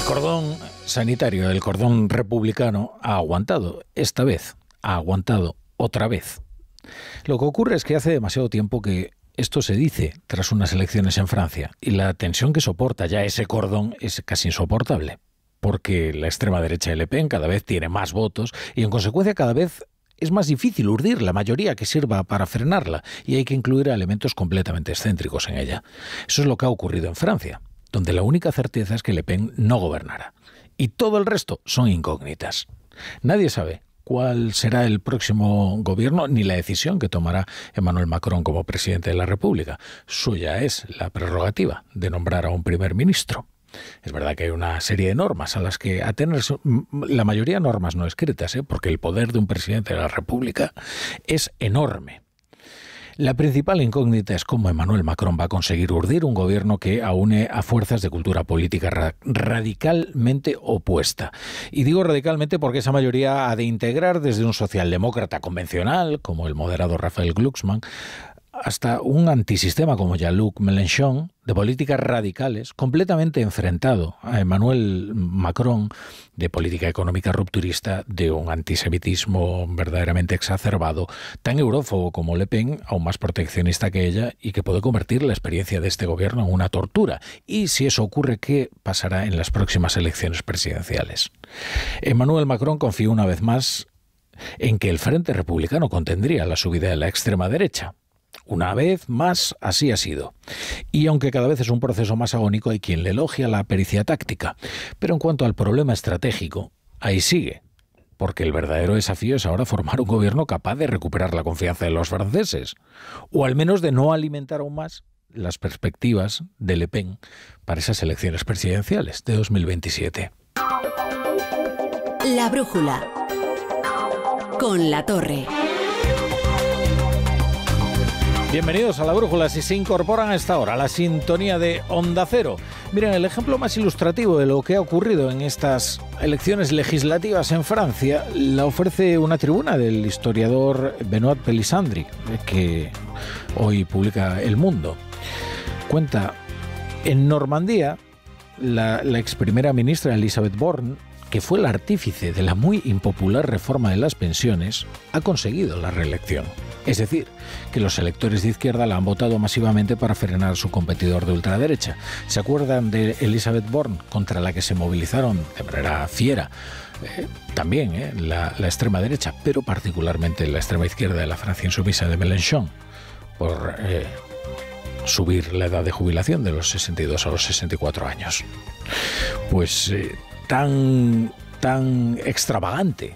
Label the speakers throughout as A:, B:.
A: El cordón sanitario, el cordón republicano ha aguantado, esta vez, ha aguantado otra vez. Lo que ocurre es que hace demasiado tiempo que esto se dice tras unas elecciones en Francia y la tensión que soporta ya ese cordón es casi insoportable, porque la extrema derecha de Le Pen cada vez tiene más votos y en consecuencia cada vez es más difícil urdir la mayoría que sirva para frenarla y hay que incluir a elementos completamente excéntricos en ella. Eso es lo que ha ocurrido en Francia, donde la única certeza es que Le Pen no gobernará. Y todo el resto son incógnitas. Nadie sabe cuál será el próximo gobierno ni la decisión que tomará Emmanuel Macron como presidente de la República. Suya es la prerrogativa de nombrar a un primer ministro. Es verdad que hay una serie de normas a las que atenerse, la mayoría de normas no escritas, porque el poder de un presidente de la República es enorme. La principal incógnita es cómo Emmanuel Macron va a conseguir urdir un gobierno que aúne a fuerzas de cultura política radicalmente opuesta. Y digo radicalmente porque esa mayoría ha de integrar desde un socialdemócrata convencional, como el moderado Raphael Glucksmann, hasta un antisistema como Jean-Luc Mélenchon, de políticas radicales, completamente enfrentado a Emmanuel Macron, de política económica rupturista, de un antisemitismo verdaderamente exacerbado, tan eurófobo como Le Pen, aún más proteccionista que ella, y que puede convertir la experiencia de este gobierno en una tortura. Y si eso ocurre, ¿qué pasará en las próximas elecciones presidenciales? Emmanuel Macron confió una vez más en que el Frente Republicano contendría la subida de la extrema derecha. Una vez más, así ha sido. Y aunque cada vez es un proceso más agónico, hay quien le elogia la pericia táctica. Pero en cuanto al problema estratégico, ahí sigue. Porque el verdadero desafío es ahora formar un gobierno capaz de recuperar la confianza de los franceses. O al menos de no alimentar aún más las perspectivas de Le Pen para esas elecciones presidenciales de 2027.
B: La brújula. Con La Torre.
A: Bienvenidos a La Brújula, si se incorporan a esta hora a la sintonía de Onda Cero. Miren, el ejemplo más ilustrativo de lo que ha ocurrido en estas elecciones legislativas en Francia la ofrece una tribuna del historiador Benoît Pelisandri, que hoy publica El Mundo. Cuenta, en Normandía, la ex primera ministra Elisabeth Borne, que fue el artífice de la muy impopular reforma de las pensiones, ha conseguido la reelección. Es decir, que los electores de izquierda la han votado masivamente para frenar a su competidor de ultraderecha. ¿Se acuerdan de Elisabeth Borne, contra la que se movilizaron de manera fiera también la extrema derecha, pero particularmente la extrema izquierda de la Francia insumisa de Mélenchon, por subir la edad de jubilación de los 62 a los 64 años? Pues tan extravagante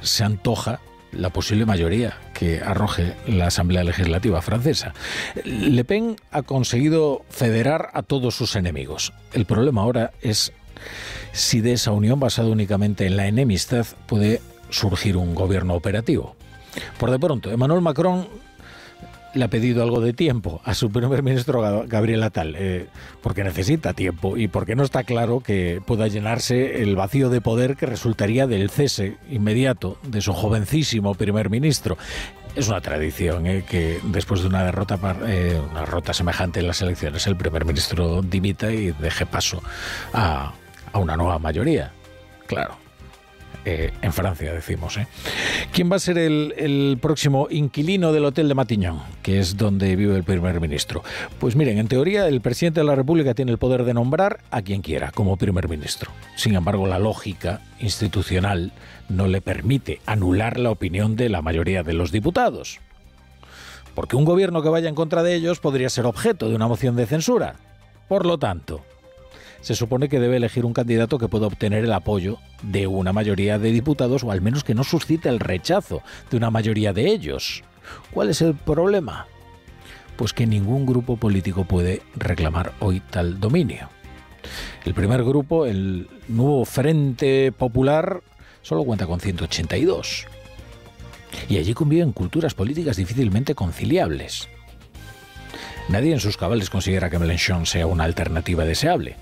A: se antoja la posible mayoría que arroje la Asamblea Legislativa francesa. Le Pen ha conseguido federar a todos sus enemigos. El problema ahora es si de esa unión basada únicamente en la enemistad puede surgir un gobierno operativo. Por de pronto, Emmanuel Macron le ha pedido algo de tiempo a su primer ministro Gabriel Attal, porque necesita tiempo y porque no está claro que pueda llenarse el vacío de poder que resultaría del cese inmediato de su jovencísimo primer ministro. Es una tradición que después de una derrota semejante en las elecciones, el primer ministro dimita y deje paso a una nueva mayoría. Claro. En Francia, decimos. ¿Quién va a ser el próximo inquilino del Hotel de Matignon, que es donde vive el primer ministro? Pues miren, en teoría el presidente de la República tiene el poder de nombrar a quien quiera como primer ministro. Sin embargo, la lógica institucional no le permite anular la opinión de la mayoría de los diputados. Porque un gobierno que vaya en contra de ellos podría ser objeto de una moción de censura. Por lo tanto, se supone que debe elegir un candidato que pueda obtener el apoyo de una mayoría de diputados o al menos que no suscite el rechazo de una mayoría de ellos. ¿Cuál es el problema? Pues que ningún grupo político puede reclamar hoy tal dominio. El primer grupo, el nuevo Frente Popular, solo cuenta con 182. Y allí conviven culturas políticas difícilmente conciliables. Nadie en sus cabales considera que Mélenchon sea una alternativa deseable.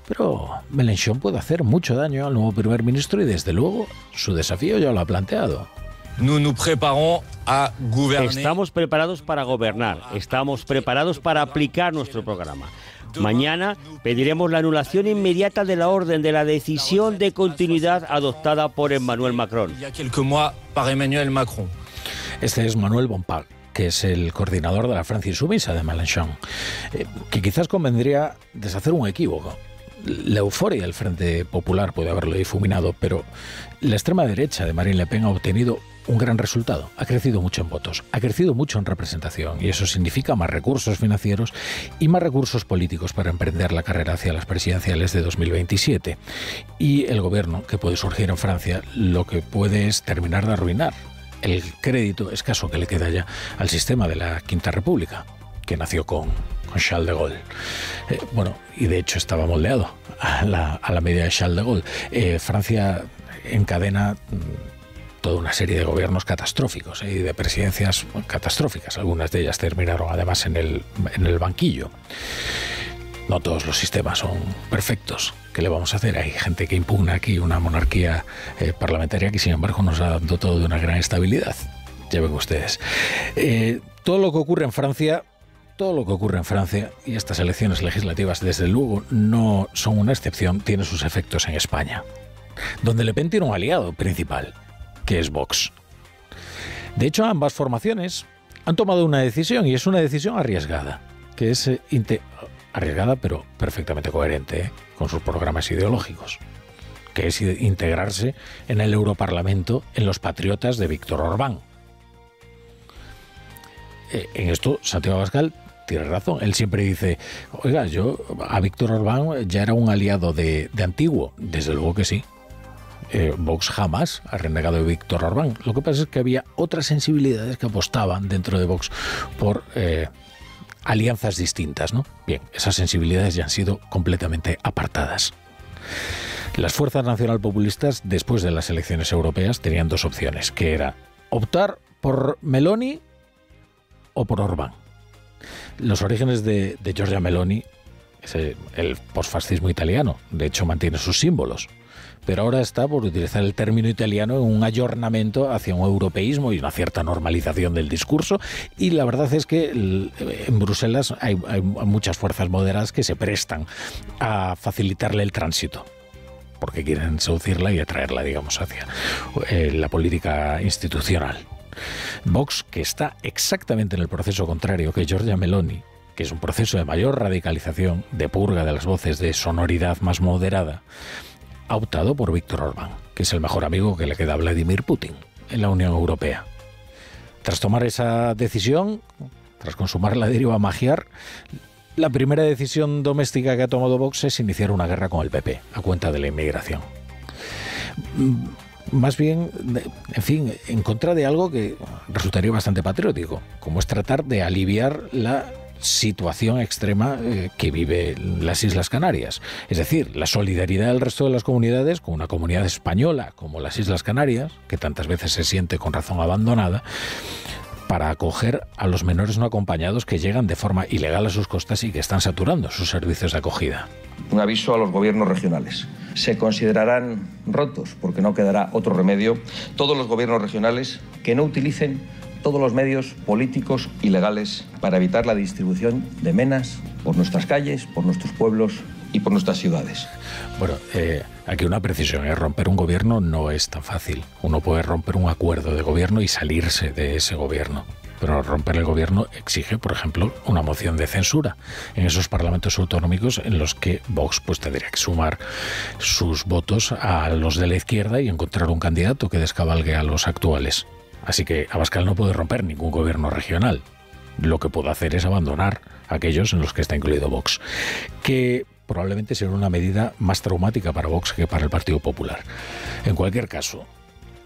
A: Pero Mélenchon puede hacer mucho daño al nuevo primer ministro y desde luego su desafío ya lo ha planteado.
C: Estamos preparados para gobernar, estamos preparados para aplicar nuestro programa. Mañana pediremos la anulación inmediata de la orden de la decisión de continuidad adoptada por Emmanuel Macron.
A: Este es Manuel Bompard, que es el coordinador de la Francia Insumisa de Mélenchon, que quizás convendría deshacer un equívoco. La euforia del Frente Popular puede haberlo difuminado, pero la extrema derecha de Marine Le Pen ha obtenido un gran resultado. Ha crecido mucho en votos, ha crecido mucho en representación, y eso significa más recursos financieros y más recursos políticos para emprender la carrera hacia las presidenciales de 2027. Y el gobierno que puede surgir en Francia lo que puede es terminar de arruinar el crédito escaso que le queda ya al sistema de la Quinta República, que nació con Charles de Gaulle. Y de hecho estaba moldeado a la medida de Charles de Gaulle. Francia encadena toda una serie de gobiernos catastróficos y de presidencias catastróficas. Algunas de ellas terminaron además en el banquillo. No todos los sistemas son perfectos. ¿Qué le vamos a hacer? Hay gente que impugna aquí una monarquía parlamentaria que sin embargo nos ha dotado de una gran estabilidad. Ya ven ustedes. Todo lo que ocurre en Francia, y estas elecciones legislativas desde luego no son una excepción, tiene sus efectos en España, donde Le Pen tiene un aliado principal, que es Vox. De hecho, ambas formaciones han tomado una decisión, y es una decisión arriesgada, que es arriesgada pero perfectamente coherente con sus programas ideológicos, que es integrarse en el Europarlamento en los patriotas de Víctor Orbán. En esto Santiago Abascal tiene razón. Él siempre dice, oiga, yo a Víctor Orbán ya era un aliado de antiguo. Desde luego que sí. Vox jamás ha renegado de Víctor Orbán. Lo que pasa es que había otras sensibilidades que apostaban dentro de Vox por alianzas distintas, ¿no? Bien, esas sensibilidades ya han sido completamente apartadas. Las fuerzas nacionalpopulistas, después de las elecciones europeas, tenían dos opciones, que era optar por Meloni o por Orbán. Los orígenes de Giorgia Meloni es el posfascismo italiano, de hecho mantiene sus símbolos, pero ahora está por utilizar el término italiano en un ayornamiento hacia un europeísmo y una cierta normalización del discurso, y la verdad es que en Bruselas hay muchas fuerzas moderadas que se prestan a facilitarle el tránsito, porque quieren seducirla y atraerla, digamos, hacia la política institucional. Vox, que está exactamente en el proceso contrario que Giorgia Meloni, que es un proceso de mayor radicalización, de purga de las voces, de sonoridad más moderada, ha optado por Víctor Orbán, que es el mejor amigo que le queda a Vladimir Putin en la Unión Europea. Tras tomar esa decisión, tras consumar la deriva magiar, la primera decisión doméstica que ha tomado Vox es iniciar una guerra con el PP, a cuenta de la inmigración. Más bien, en fin, en contra de algo que resultaría bastante patriótico, como es tratar de aliviar la situación extrema que vive las Islas Canarias. Es decir, la solidaridad del resto de las comunidades con una comunidad española como las Islas Canarias, que tantas veces se siente con razón abandonada, para acoger a los menores no acompañados que llegan de forma ilegal a sus costas y que están saturando sus servicios de acogida.
D: Un aviso a los gobiernos regionales. Se considerarán rotos, porque no quedará otro remedio, todos los gobiernos regionales que no utilicen todos los medios políticos y legales para evitar la distribución de menas por nuestras calles, por nuestros pueblos y por nuestras ciudades.
A: Bueno, aquí una precisión, romper un gobierno no es tan fácil. Uno puede romper un acuerdo de gobierno y salirse de ese gobierno, pero romper el gobierno exige, por ejemplo, una moción de censura en esos parlamentos autonómicos en los que Vox pues tendría que sumar sus votos a los de la izquierda y encontrar un candidato que descabalgue a los actuales. Así que Abascal no puede romper ningún gobierno regional. Lo que puede hacer es abandonar aquellos en los que está incluido Vox, que probablemente será una medida más traumática para Vox que para el Partido Popular. En cualquier caso,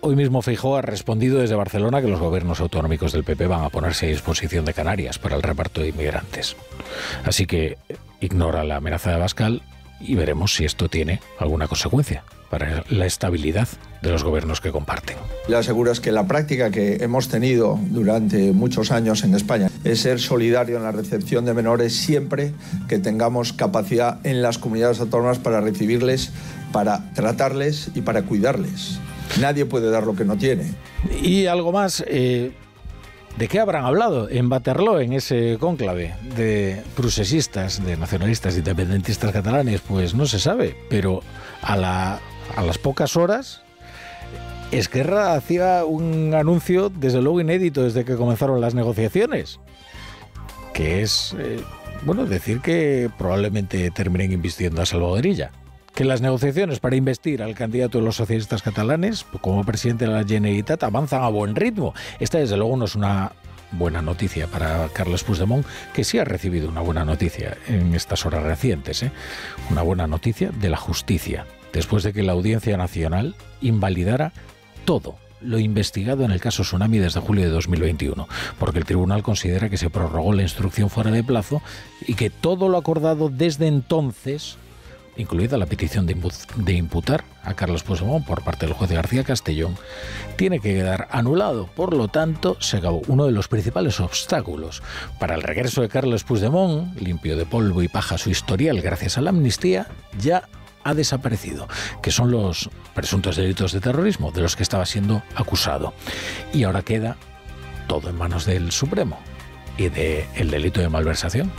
A: hoy mismo Feijóo ha respondido desde Barcelona que los gobiernos autonómicos del PP van a ponerse a disposición de Canarias para el reparto de inmigrantes. Así que ignora la amenaza de Abascal y veremos si esto tiene alguna consecuencia para la estabilidad de los gobiernos que comparten.
E: Le aseguro es que la práctica que hemos tenido durante muchos años en España es ser solidario en la recepción de menores siempre que tengamos capacidad en las comunidades autónomas para recibirles, para tratarles y para cuidarles. Nadie puede dar lo que no tiene.
A: Y algo más, ¿De qué habrán hablado en Waterloo, en ese cónclave de procesistas, de nacionalistas, independentistas catalanes? Pues no se sabe, pero a las pocas horas Esquerra hacía un anuncio, desde luego inédito desde que comenzaron las negociaciones, que es, decir que probablemente terminen invistiendo a Salvador Illa. Que las negociaciones para investir al candidato de los socialistas catalanes como presidente de la Generalitat avanzan a buen ritmo. Esta, desde luego, no es una buena noticia para Carles Puigdemont, que sí ha recibido una buena noticia en estas horas recientes, una buena noticia de la justicia, después de que la Audiencia Nacional invalidara todo lo investigado en el caso Tsunami desde julio de 2021, porque el tribunal considera que se prorrogó la instrucción fuera de plazo y que todo lo acordado desde entonces, incluida la petición de imputar a Carles Puigdemont por parte del juez García Castellón, tiene que quedar anulado. Por lo tanto, se acabó uno de los principales obstáculos para el regreso de Carles Puigdemont, limpio de polvo y paja su historial gracias a la amnistía, ya ha desaparecido, que son los presuntos delitos de terrorismo de los que estaba siendo acusado. Y ahora queda todo en manos del Supremo y del delito de malversación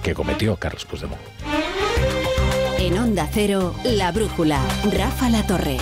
A: que cometió Carles Puigdemont.
B: En Onda Cero, La Brújula, Rafa La Torre.